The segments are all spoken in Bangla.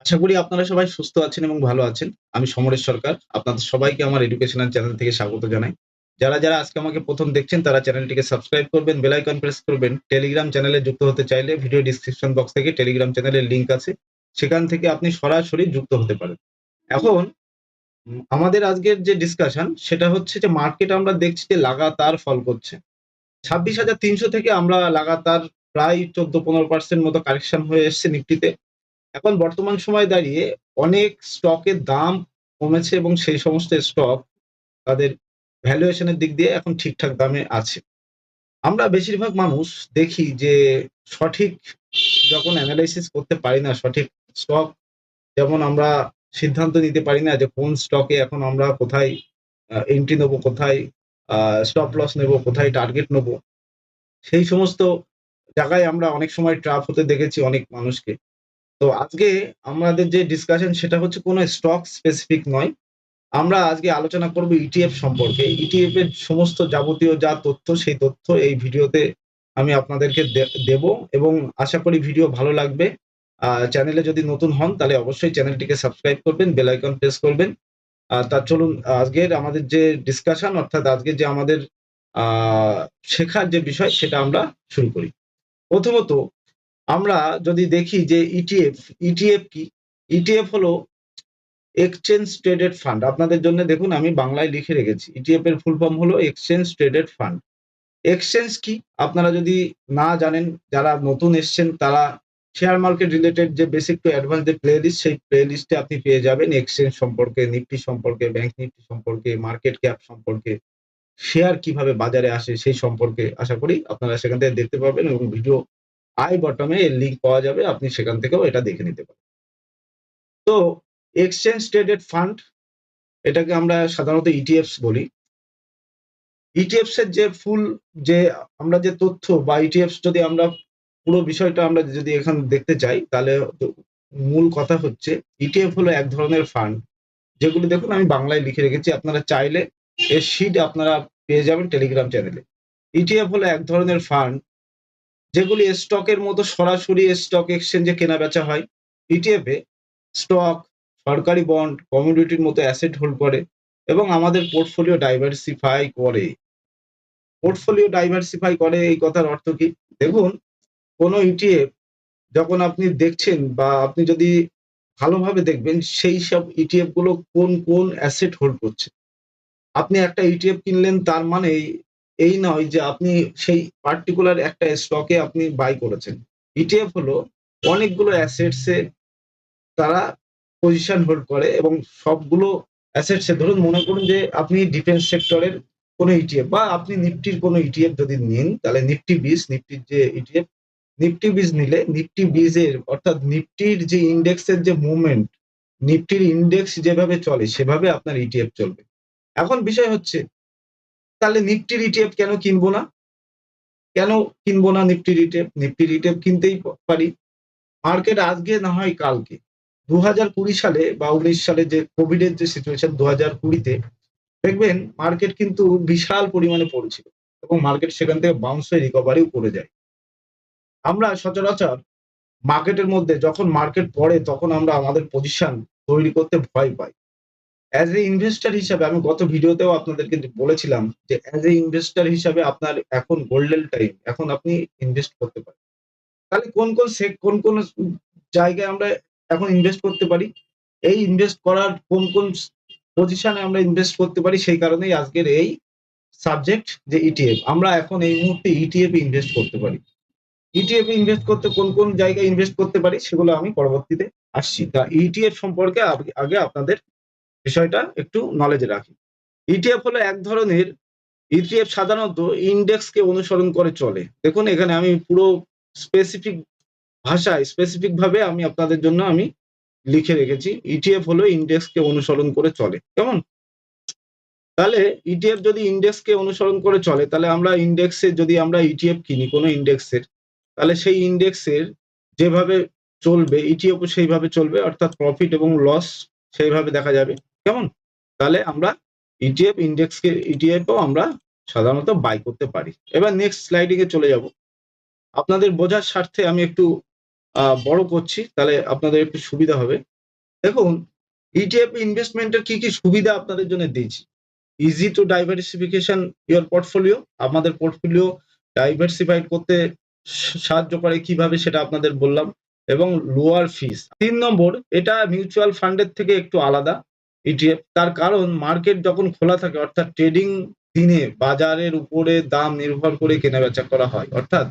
আশা করি আপনারা সবাই সুস্থ আছেন এবং ভালো আছেন। আমি সমরেশ সরকার। আপনাদের সবাইকে আমার এডুকেশনাল চ্যানেল থেকে স্বাগত জানাই। যারা আজকে আমাকে ১ম দেখছেন তারা চ্যানেলটিকে সাবস্ক্রাইব করবেন, বেল আইকন প্রেস করবেন। টেলিগ্রাম চ্যানেলে যুক্ত হতে চাইলে ভিডিও ডেসক্রিপশন বক্স থেকে টেলিগ্রাম চ্যানেলের লিংক আছে। সেখান থেকে আপনি সরাসরি যুক্ত হতে পারেন। এখন আমাদের আজকের যে ডিসকাশন সেটা হচ্ছে যে মার্কেট আমরা দেখছি যে লাগাতার ফল করছে। ২৬,৩০০ থেকে আমরা লাগাতার প্রায় ১৪-১৫% মতো কারেকশন হয়ে এসছে নিফটিতে। এখন বর্তমান সময়ে দাঁড়িয়ে অনেক স্টকের দাম কমেছে এবং সেই সমস্ত স্টক তাদের ভ্যালুয়েশনের দিক দিয়ে এখন ঠিকঠাক দামে আছে। আমরা বেশিরভাগ মানুষ দেখি যে সঠিক যখন এনালাইসিস করতে পারি না, সঠিক স্টক যেমন আমরা সিদ্ধান্ত নিতে পারি না যে কোন স্টকে এখন আমরা কোথায় এন্ট্রি নেবো, কোথায় স্টপ লস নেবো, কোথায় টার্গেট নেবো। সেই সমস্ত জায়গায় আমরা অনেক সময় ট্র্যাপ হতে দেখেছি অনেক মানুষকে। তো আজকে আমাদের যে ডিসকাশন সেটা হচ্ছে কোনো স্টক স্পেসিফিক নয়। আমরা আজকে আলোচনা করব ইটিএফ সম্পর্কে। ইটিএফ এর সমস্ত যাবতীয় যা তথ্য সেই তথ্য এই ভিডিওতে আমি আপনাদেরকে দেব এবং আশা করি ভিডিও ভালো লাগবে। চ্যানেলে যদি নতুন হন তাহলে অবশ্যই চ্যানেলটিকে সাবস্ক্রাইব করবেন, বেল আইকন প্রেস করবেন। তা চলুন আজকের আমাদের যে ডিসকাশন অর্থাৎ আজকে যে আমাদের আ শেখার যে বিষয় সেটা আমরা শুরু করি। প্রথমত আমরা যদি দেখি যে ইটিএফ কি? ইটিএফ হলো এক্সচেঞ্জ ট্রেডেড ফান্ড। আপনাদের জন্য দেখুন আমি বাংলায় লিখে রেখেছি। ইটিএফ এর ফুল ফর্ম হলো এক্সচেঞ্জ ট্রেডেড ফান্ড। এক্সচেঞ্জ কি? আপনারা যদি না জানেন, যারা নতুন এসছেন তারা শেয়ার মার্কেট রিলেটেড যে বেসিক টু অ্যাডভান্স যে প্লেলিস্ট সেই প্লেলিস্টে আপনি পেয়ে যাবেন এক্সচেঞ্জ সম্পর্কে, নিফটি সম্পর্কে, ব্যাংক নিফটি সম্পর্কে, মার্কেট ক্যাপ সম্পর্কে, শেয়ার কিভাবে বাজারে আসে সেই সম্পর্কে আশা করি আপনারা সেখান থেকে দেখতে পাবেন এবং ভিডিও আই বটমে এর লিংক পাওয়া যাবে। আপনি সেখান থেকেও এটা দেখে নিতে পারেন। তো এক্সচেঞ্জ ট্রেডেড ফান্ড এটাকে আমরা সাধারণত ইটিএফস বলি। ইটিএফস এর যে ফুল যে আমরা যে তথ্য বা ইটিএফস যদি আমরা পুরো বিষয়টা আমরা যদি এখানে দেখতে চাই তাহলে মূল কথা হচ্ছে ইটিএফ হলো এক ধরনের ফান্ড যেগুলো দেখুন আমি বাংলায় লিখে রেখেছি। আপনারা চাইলে এর শীট আপনারা পেয়ে যাবেন টেলিগ্রাম চ্যানেলে। ইটিএফ হলো এক ধরনের ফান্ড যেগুলি স্টকের মতো সরাসরি স্টক এক্সচেঞ্জে কেনাবেচা হয়। ইটিএফ এ স্টক, সরকারি বন্ড, কমোডিটির মতো অ্যাসেট হোল্ড করে এবং আমাদের পোর্টফোলিও ডাইভার্সিফাই করে। পোর্টফোলিও ডাইভার্সিফাই করে এই কথার অর্থ কি? দেখুন কোনো ইটিএফ যখন আপনি দেখছেন বা আপনি যদি ভালোভাবে দেখবেন সেই সব ইটিএফ গুলো কোন অ্যাসেট হোল্ড করছে। আপনি একটা ইটিএফ কিনলেন তার মানে এই নয় যে আপনি সেই পার্টিকুলার একটা স্টকে আপনি বাই করেছেন। ইটিএফ হলো অনেকগুলো অ্যাসেটস এ তারা পজিশন হোল্ড করে এবং সবগুলো অ্যাসেটস এ ধরুন মনে করুন যে আপনি ডিফেন্স সেক্টরের কোনো ইটিএফ বা আপনি নিফটির কোনো ইটিএফ যদি নিন তাহলে নিফটি ২০ নিফটির যে ইটিএফ নিফটি ২০ নিলে নিফটি ২০ এর অর্থাৎ নিফটির যে ইন্ডেক্সের যে মুভমেন্ট, নিফটির ইন্ডেক্স যেভাবে চলে সেভাবে আপনার ইটিএফ চলবে। এখন বিষয় হচ্ছে তাহলে নিফটির ইটিএফ কেন কিনবো না? কেন কিনবো না নিফটির ইটিএফ? নিফটির ইটিএফ কিনতেই পারি। মার্কেট আজকে না হয় কালকে ২০২০ সালে বা ১৯ সালে যে কোভিড এর যে সিচুয়েশন ২০২০ তে দেখবেন মার্কেট কিন্তু বিশাল পরিমাণে পড়েছিল এবং মার্কেট সেখান থেকে বাউন্স হয়ে রিকভারিও করে যায়। আমরা সচরাচর মার্কেটের মধ্যে যখন মার্কেট পড়ে তখন আমরা আমাদের পজিশন তৈরি করতে ভয় পাই। অ্যাজ এ ইনভেস্টর হিসাবে আমি গত ভিডিওতেও আপনাদেরকে বলেছিলাম যে অ্যাজ এ ইনভেস্টর হিসাবে আপনার এখন গোল্ডেন টাইম। এখন আপনি ইনভেস্ট করতে পারেন। তাহলে কোন জায়গায় আমরা এখন ইনভেস্ট করতে পারি? এই ইনভেস্ট করার কোন পজিশনে আমরা ইনভেস্ট করতে পারি সেই কারণেই আজকের এই সাবজেক্ট যে ইটিএফ। আমরা এখন এই মুহূর্তে ইটিএফ এ ইনভেস্ট করতে পারি। ইটিএফ এ ইনভেস্ট করতে কোন জায়গায় ইনভেস্ট করতে পারি সেগুলো আমি পরবর্তীতে আসছি। তা ইটিএফ সম্পর্কে আগে আপনাদের বিষয়টা একটু নলেজে রাখি। ইটিএফ হলো এক ধরনের ইটিএফ সাধারণত ইন্ডেক্সকে অনুসরণ করে চলে। দেখুন এখানে আমি পুরো স্পেসিফিক ভাষায় স্পেসিফিক ভাবে আমি আপনাদের জন্য আমি লিখে রেখেছি। ইটিএফ হলো ইন্ডেক্সকে অনুসরণ করে চলে। কেমন? তাহলে ইটিএফ যদি ইন্ডেক্সকে অনুসরণ করে চলে তাহলে আমরা ইন্ডেক্সে যদি আমরা ইটিএফ কিনি কোনো ইন্ডেক্সের তাহলে সেই ইন্ডেক্সের যেভাবে চলবে ইটিএফও সেইভাবে চলবে অর্থাৎ প্রফিট এবং লস সেইভাবে দেখা যাবে। কেমন? তাহলে আমরা ইটিএফও আমরা সাধারণত বাই করতে পারি। এবার নেক্সট স্লাইডিং এ চলে যাব। আপনাদের বোঝার স্বার্থে আমি একটু বড় করছি তাহলে আপনাদের একটু সুবিধা হবে। দেখুন, ইটিএফ ইনভেস্টমেন্টের কি কি সুবিধা আপনাদের জন্য দিয়েছি। Easy to diversification your portfolio, আমাদের পোর্টফোলিও ডাইভার্সিফাইড করতে সাহায্য করে কিভাবে সেটা আপনাদের বললাম, এবং লোয়ার ফিস। 3 নম্বর, এটা মিউচুয়াল ফান্ডের থেকে একটু আলাদা ইটিএফ, তার কারণ মার্কেট যখন খোলা থাকে অর্থাৎ ট্রেডিং দিনে বাজারের উপরে দাম নির্ভর করে কেনাবেচা করা হয়, অর্থাৎ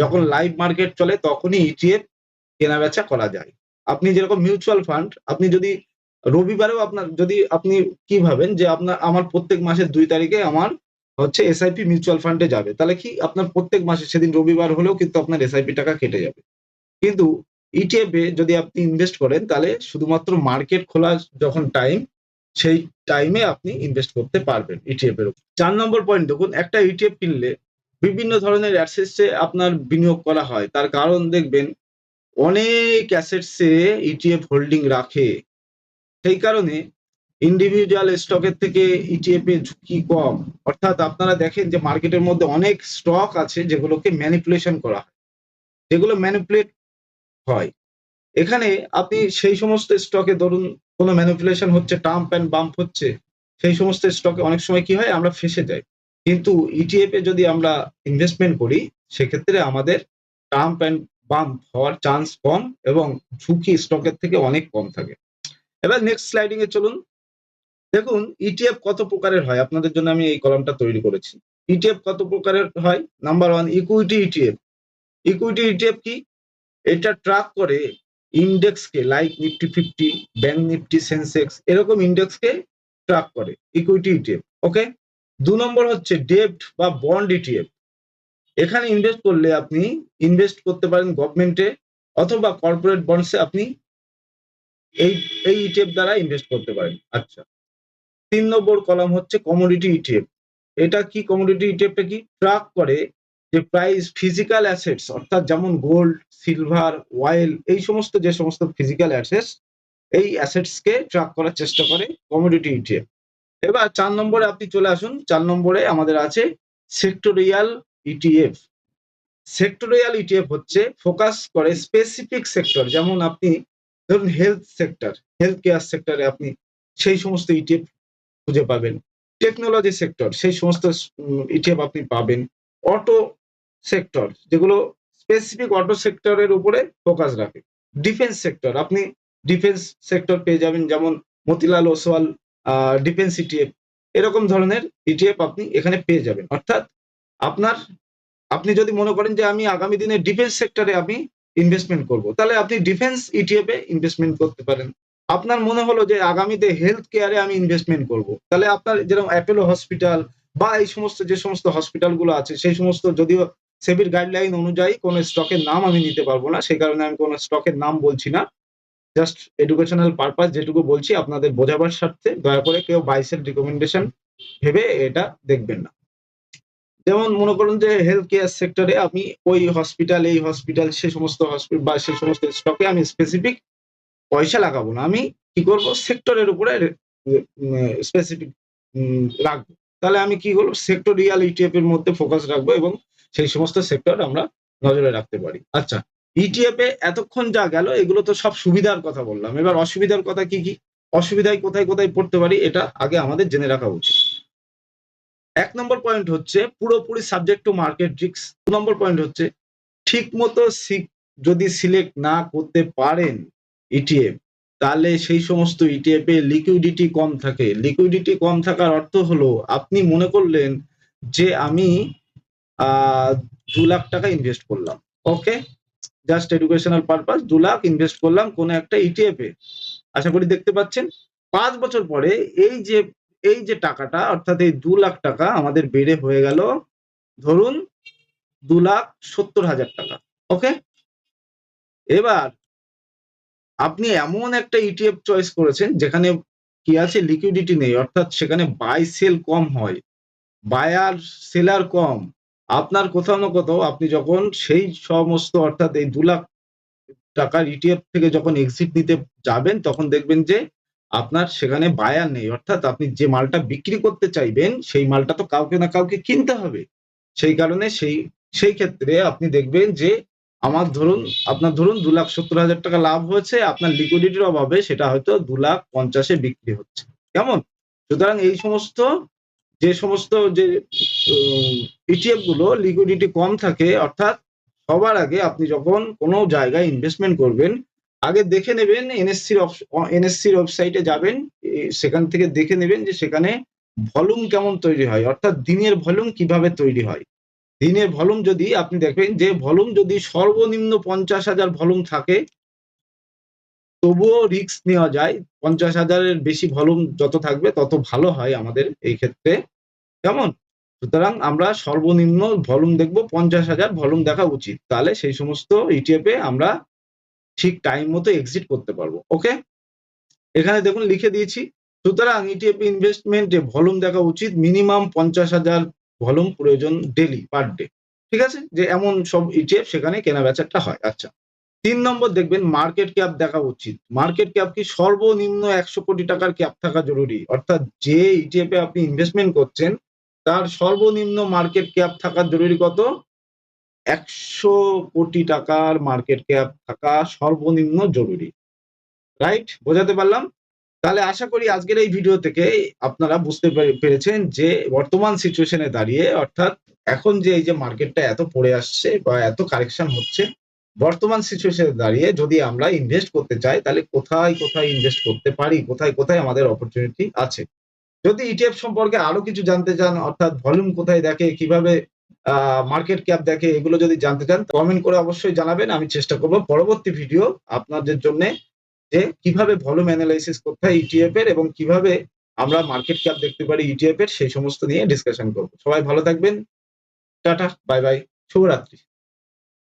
যখন লাইভ মার্কেট চলে তখনই ইটিএফ কেনাবেচা করা যায়। আপনি যেরকম মিউচুয়াল ফান্ড, আপনি যদি রবিবারেও আপনার যদি আপনি কি ভাবেন যে আমার প্রত্যেক মাসের 2 তারিখে আমার হচ্ছে এসআইপি মিউচুয়াল ফান্ডে যাবে, তাহলে কি আপনার প্রত্যেক মাসে সেদিন রবিবার হলেও কিন্তু আপনার এসআইপি টাকা কেটে যাবে। কিন্তু ইটিএফ এ যদি আপনি ইনভেস্ট করেন তাহলে শুধুমাত্র মার্কেট খোলা যখন টাইম, সেই টাইমে আপনি ইনভেস্ট করতে পারবেন ইটিএফ এর উপর। 4 নম্বর পয়েন্ট দেখুন, একটা ইটিএফ কিনলে বিভিন্ন ধরনের অ্যাসেটসে আপনার বিনিয়োগ করা হয়। তার কারণ দেখবেন অনেক অ্যাসেটসে ইটিএফ হোল্ডিং রাখে। সেই কারণে ইন্ডিভিজুয়াল স্টকের থেকে ইটিএফ এর ঝুঁকি কম। অর্থাৎ আপনারা দেখেন যে মার্কেটের মধ্যে অনেক স্টক আছে যেগুলোকে ম্যানিপুলেশন করা হয়, যেগুলো ম্যানিপুলেট হয়। এখানে আপনি সেই সমস্ত স্টকে ধরুন কোনো ম্যানিপুলেশন হচ্ছে, টাম্প অ্যান্ড বাম্প হচ্ছে, সেই সমস্ত স্টকে অনেক সময় কি হয়, আমরা ফেঁসে যাই। কিন্তু ইটিএফ এ যদি আমরা ইনভেস্টমেন্ট করি সেক্ষেত্রে আমাদের টাম্প অ্যান্ড বাম্প হওয়ার চান্স কম এবং ঝুঁকি স্টকের থেকে অনেক কম থাকে। এবার নেক্সট স্লাইডিং এ চলুন। দেখুন, ইটিএফ কত প্রকারের হয়, আপনাদের জন্য আমি এই কলামটা তৈরি করেছি। ইটিএফ কত প্রকারের হয়। Number 1, equity ETF. Equity ETF কি? এটা ট্র্যাক করে ইন্ডেক্সকে, লাইক নিফটি 50, ব্যাংক নিফটি, সেন্সেক্স, এরকম ইন্ডেক্সকে ট্র্যাক করে ইকুইটি ইটিএফ। ওকে। 2 নম্বর হচ্ছে ডেব্ট বা বন্ড ইটিএফ। এখানে ইনভেস্ট করলে আপনি ইনভেস্ট করতে পারেন গভর্নমেন্টে অথবা কর্পোরেট বন্ডসে, আপনি এই এই ইটিএফ দ্বারা ইনভেস্ট করতে পারেন। আচ্ছা। 3 নম্বর কলাম হচ্ছে কমোডিটি ইটিএফ। এটা কি? কমোডিটি ইটিএফটা কি? ট্র্যাক করে যে প্রাইস ফিজিক্যাল অ্যাসেটস, অর্থাৎ যেমন গোল্ড, সিলভার, অয়েল, এই সমস্ত যে সমস্ত ফিজিক্যাল অ্যাসেটস, এই অ্যাসেটসকে ট্র্যাক করার চেষ্টা করে কমোডিটি ইটিএফ। এবার 4 নম্বরে আপনি চলে আসুন। 4 নম্বরে আমাদের আছে সেক্টরিয়াল ইটিএফ। সেক্টরিয়াল ইটিএফ হচ্ছে ফোকাস করে স্পেসিফিক সেক্টর, যেমন আপনি ধরুন হেলথ সেক্টর, হেলথ কেয়ার সেক্টরে আপনি সেই সমস্ত ইটিএফ খুঁজে পাবেন। টেকনোলজি সেক্টর, সেই সমস্ত ইটিএফ আপনি পাবেন। অটো সেক্টর, যেগুলো স্পেসিফিক অটো সেক্টরের উপরে ফোকাস রাখে। ডিফেন্স সেক্টর, আপনি ডিফেন্স সেক্টর পেয়ে যাবেন, যেমন মতিলাল ওসওয়াল ডিফেন্স ইটিএফ, এরকম ধরনের ইটিএফ আপনি এখানে পেয়ে যাবেন। অর্থাৎ আপনার, আপনি যদি মনে করেন যে আমি আগামী দিনে ডিফেন্স সেক্টরে আমি ইনভেস্টমেন্ট করব, তাহলে আপনি ডিফেন্স ইটিএফ এ ইনভেস্টমেন্ট করতে পারেন। আপনার মনে হলো যে আগামীতে হেলথ কেয়ারে আমি ইনভেস্টমেন্ট করব, তাহলে আপনার যেরকম অ্যাপোলো হসপিটাল বা এই সমস্ত যে সমস্ত হসপিটালগুলো আছে, সেই সমস্ত, যদিও সেবির গাইডলাইন অনুযায়ী কোনো স্টকের নাম আমি নিতে পারবো না, সেই কারণে আমি কোনো স্টকের নাম বলছি না। জাস্ট এডুকেশনাল পারপাস যেটুকু বলছি আপনাদের বোঝাবার স্বার্থে, দয়া করে কেউ বাই সেল রিকমেন্ডেশন ভেবে এটা দেখবেন না। যেমন মনে করুন যে হেলথ কেয়ার সেক্টরে আমি ওই হসপিটাল, এই হসপিটাল, সে সমস্ত হসপিটাল বা সে সমস্ত স্টকে আমি স্পেসিফিক পয়সা লাগাবো না। আমি কি করব, সেক্টরের উপরে স্পেসিফিক রাখবো। তাহলে আমি কি করবো, সেক্টরিয়াল ইটিএফ এর মধ্যে ফোকাস রাখবো এবং সেই সমস্ত সেক্টর আমরা নজরে রাখতে পারি। আচ্ছা, ইটিএফ এ এতক্ষণ যা গেল এগুলো তো সব সুবিধার কথা বললাম। এবার অসুবিধার কথা কি কি, অসুবিধায় কোথায় কোথায় পড়তে পারি, এটা আগে আমাদের জেনে রাখা উচিত। 1 নম্বর পয়েন্ট হচ্ছে পুরোপুরি subject to market risk. 2 number point হচ্ছে ঠিক মতো যদি সিলেক্ট না করতে পারেন ইটিএফ, তাহলে সেই সমস্ত ইটিএফ এ লিকুইডিটি কম থাকে। লিকুইডিটি কম থাকার অর্থ হলো আপনি মনে করলেন যে আমি 2 লাখ টাকা ইনভেস্ট করলাম। Okay, just educational purpose 2 lakh invest করলাম কোন একটা ইটিএফ এ। আশা করি দেখতে পাচ্ছেন। 5 বছর পরে এই যে টাকাটা, অর্থাৎ এই 2 লাখ টাকা আমাদের বেড়ে হয়ে গেল ধরুন 2,70,000 টাকা। ওকে, এবার আপনি এমন একটা ইটিএফ চয়েস করেছেন যেখানে কি আছে, লিকুইডিটি নেই, অর্থাৎ সেখানে বাই সেল কম হয়, বায়ার সেলার কম। আপনার কোথাও না কোথাও আপনি যখন সেই সমস্ত, অর্থাৎ এই 2 লাখ টাকার ইটিএফ থেকে যখন এক্সিট নিতে যাবেন, তখন দেখবেন যে আপনার সেখানে বায়ার নেই, অর্থাৎ আপনি যে মালটা বিক্রি করতে চাইবেন সেই মালটা তো কাউকে না কাউকে কিনতে হবে। সেই কারণে সেই ক্ষেত্রে আপনি দেখবেন যে আপনার ধরুন 2,70,000 টাকা লাভ হয়েছে, আপনার লিকুইডিটির অভাবে সেটা হয়তো 2,50,000-এ বিক্রি হচ্ছে। কেমন? সুতরাং এই সমস্ত যে ইটিএফ গুলো লিকুইডিটি কম থাকে, অর্থাৎ সবার আগে আপনি যখন কোনো জায়গায় ইনভেস্টমেন্ট করবেন, আগে দেখে নেবেন এনএসসির ওয়েবসাইটে যাবেন, সেখান থেকে দেখে নেবেন যে সেখানে ভলিউম কেমন তৈরি হয়, অর্থাৎ দিনের ভলিউম কিভাবে তৈরি হয়। দিনের ভলিউম যদি আপনি দেখবেন যে ভলিউম যদি সর্বনিম্ন 50,000 ভলিউম থাকে, তবুও রিস্ক নেওয়া যায়। 50,000-এর বেশি ভলিউম যত থাকবে তত ভালো হয় আমাদের এই ক্ষেত্রে। কেমন? সুতরাং আমরা সর্বনিম্ন ভলিউম দেখব, 50,000 ভলিউম দেখা উচিত। তাহলে সেই সমস্ত ইটিএফ এ আমরা ঠিক টাইম মতো এক্সিট করতে পারবো। ওকে? এখানে দেখুন লিখে দিয়েছি। সুতরাং ইটিএফ ইনভেস্টমেন্টে ভলিউম দেখা উচিত মিনিমাম 50,000 ভলিউম প্রয়োজন ডেইলি পার ডে। ঠিক আছে? যে এমন সব ইটিএফ সেখানে কেনা-বেচাটা হয়। আচ্ছা। ৩ নম্বর দেখবেন মার্কেট ক্যাপ দেখা উচিত। মার্কেট ক্যাপ কি সর্বনিম্ন ১০০ কোটি টাকার ক্যাপ থাকা জরুরি। অর্থাৎ যে ইটিএফ এ আপনি ইনভেস্টমেন্ট করছেন তার সর্বনিম্ন মার্কেট ক্যাপ থাকা জরুরি কত? ১০০ কোটি টাকার মার্কেট ক্যাপ থাকা সর্বনিম্ন জরুরি। রাইট? বোঝাতে পারলাম? তাহলে আশা করি আজকের এই ভিডিও থেকে আপনারা বুঝতে পেরেছেন যে বর্তমান সিচুয়েশনে দাঁড়িয়ে, অর্থাৎ এখন যে এই যে মার্কেটটা এত পড়ে আসছে বা এত কারেকশন হচ্ছে, বর্তমান সিচুয়েশনে দাঁড়িয়ে যদি আমরা ইনভেস্ট করতে চাই তাহলে কোথায় ইনভেস্ট করতে পারি, কোথায় আমাদের অপরচুনিটি আছে। যদি ইটিএফ সম্পর্কে আরো কিছু জানতে চান, অর্থাৎ ভলিউম কোথায় দেখে, কিভাবে মার্কেট ক্যাপ দেখে, এগুলো যদি জানতে চান কমেন্ট করে অবশ্যই জানাবেন। আমি চেষ্টা করব পরবর্তী ভিডিও আপনাদের জন্য যে কিভাবে ভলিউম অ্যানালাইসিস করতে হয় ইটিএফ এর এবং কিভাবে আমরা মার্কেট ক্যাপ দেখতে পারি ইটিএফ এর, সেই সমস্ত নিয়ে ডিসকাশন করব। সবাই ভালো থাকবেন। টাটা, বাই বাই, শুভরাত্রি।